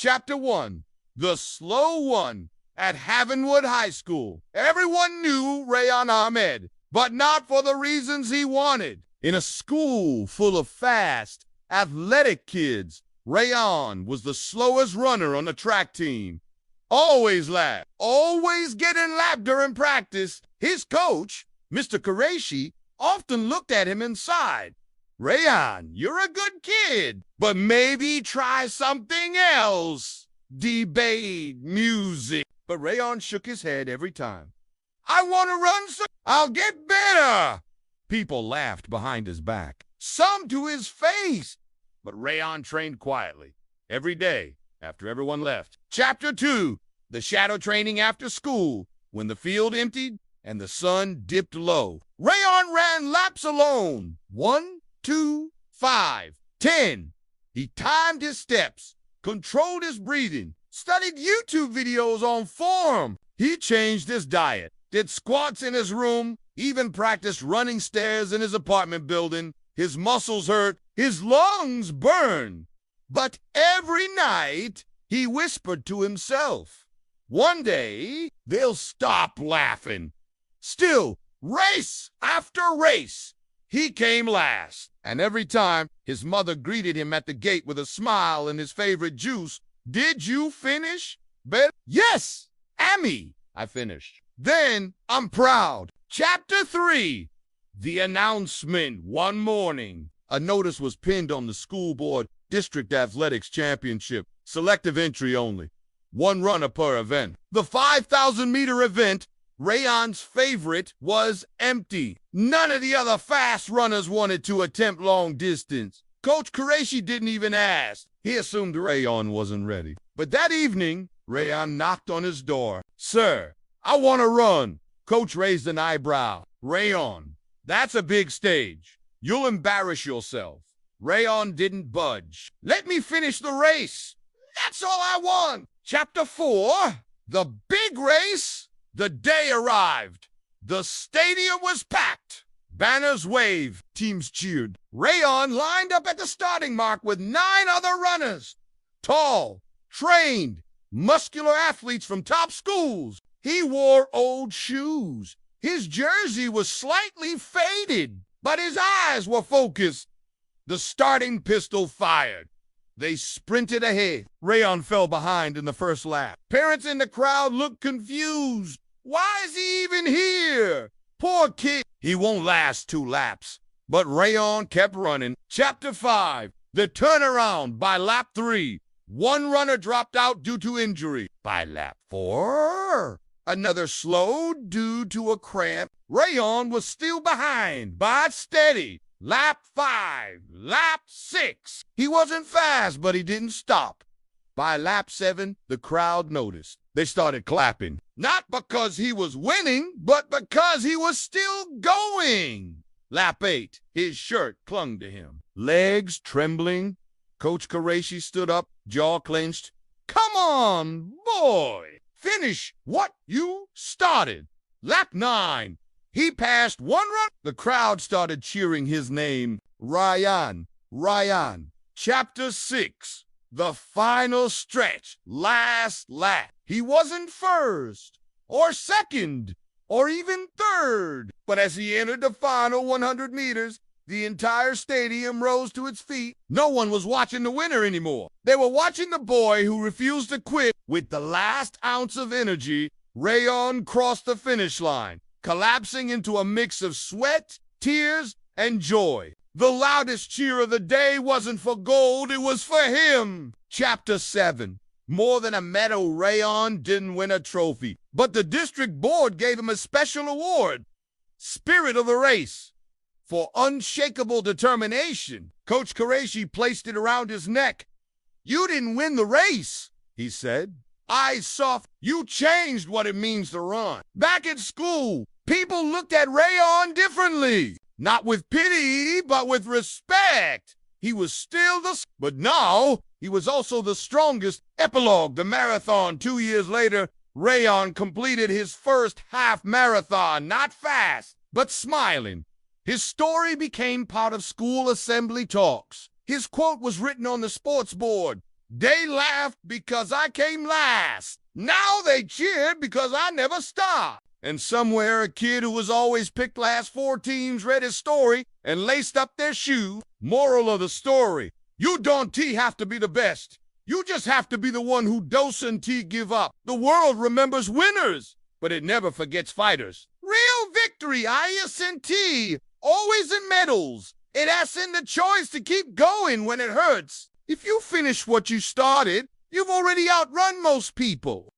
Chapter 1, The Slow One. At Havenwood High School, everyone knew Rayon Ahmed, but not for the reasons he wanted. In a school full of fast, athletic kids, Rayon was the slowest runner on the track team. Always lap, always getting lapped during practice. His coach, Mr. Qureshi, often looked at him and sighed. Rayon, you're a good kid, but maybe try something else. Debate, music. But Rayon shook his head every time. I want to run, so I'll get better. People laughed behind his back, some to his face. But Rayon trained quietly, every day, after everyone left. Chapter 2, The Shadow Training After School. When the field emptied and the sun dipped low, Rayon ran laps alone. 1, 2, 5, 10. He timed his steps, controlled his breathing, studied YouTube videos on form. He changed his diet, did squats in his room, even practiced running stairs in his apartment building. His muscles hurt, his lungs burned. But every night, he whispered to himself, one day, they'll stop laughing. Still, race after race, he came last. And every time, his mother greeted him at the gate with a smile and his favorite juice. Did you finish? Yes, Amy, I finished. Then I'm proud. Chapter 3, The Announcement. One morning, a notice was pinned on the school board. District Athletics Championship. Selective entry only. One runner per event. The 5,000-meter event, Rayon's favorite, was empty. None of the other fast runners wanted to attempt long distance. Coach Qureshi didn't even ask. He assumed Rayon wasn't ready. But that evening, Rayon knocked on his door. Sir, I want to run. Coach raised an eyebrow. Rayon, that's a big stage. You'll embarrass yourself. Rayon didn't budge. Let me finish the race. That's all I want. Chapter 4, The Big Race. The day arrived. The stadium was packed. Banners waved, teams cheered. Rayon lined up at the starting mark with 9 other runners. Tall, trained, muscular athletes from top schools. He wore old shoes. His jersey was slightly faded, but his eyes were focused. The starting pistol fired. They sprinted ahead. Rayon fell behind in the first lap. Parents in the crowd looked confused. Why is he even here? Poor kid. He won't last 2 laps. But Rayon kept running. Chapter 5, The Turnaround. By lap 3, one runner dropped out due to injury. By lap 4, another slowed due to a cramp. Rayon was still behind, but steady. Lap 5, lap 6. He wasn't fast, but he didn't stop. By lap 7, the crowd noticed. They started clapping. Not because he was winning, but because he was still going. Lap 8, his shirt clung to him. Legs trembling. Coach Qureshi stood up, jaw clenched. Come on, boy. Finish what you started. Lap 9, he passed one run. The crowd started cheering his name. Rayon, Rayon. Chapter 6, The Final Stretch. Last lap. He wasn't first, or second, or even third. But as he entered the final 100 meters, the entire stadium rose to its feet. No one was watching the winner anymore. They were watching the boy who refused to quit. With the last ounce of energy, Rayon crossed the finish line, collapsing into a mix of sweat, tears, and joy. The loudest cheer of the day wasn't for gold, it was for him. Chapter 7. More than a medal, Rayon didn't win a trophy, but the district board gave him a special award, Spirit of the Race, for unshakable determination. Coach Qureshi placed it around his neck. You didn't win the race, he said. Eyes soft, you changed what it means to run. Back at school, people looked at Rayon differently. Not with pity, but with respect. He was still but now he was also the strongest. Epilogue, the marathon. 2 years later, Rayon completed his first half marathon, not fast, but smiling. His story became part of school assembly talks. His quote was written on the sports board. They laughed because I came last. Now they cheered because I never stopped. And somewhere a kid who was always picked last 4 teams read his story and laced up their shoe. Moral of the story: you don't have to be the best. You just have to be the one who doesn't give up. The world remembers winners, but it never forgets fighters. Real victory, isn't always in medals. It asks in the choice to keep going when it hurts. If you finish what you started, you've already outrun most people.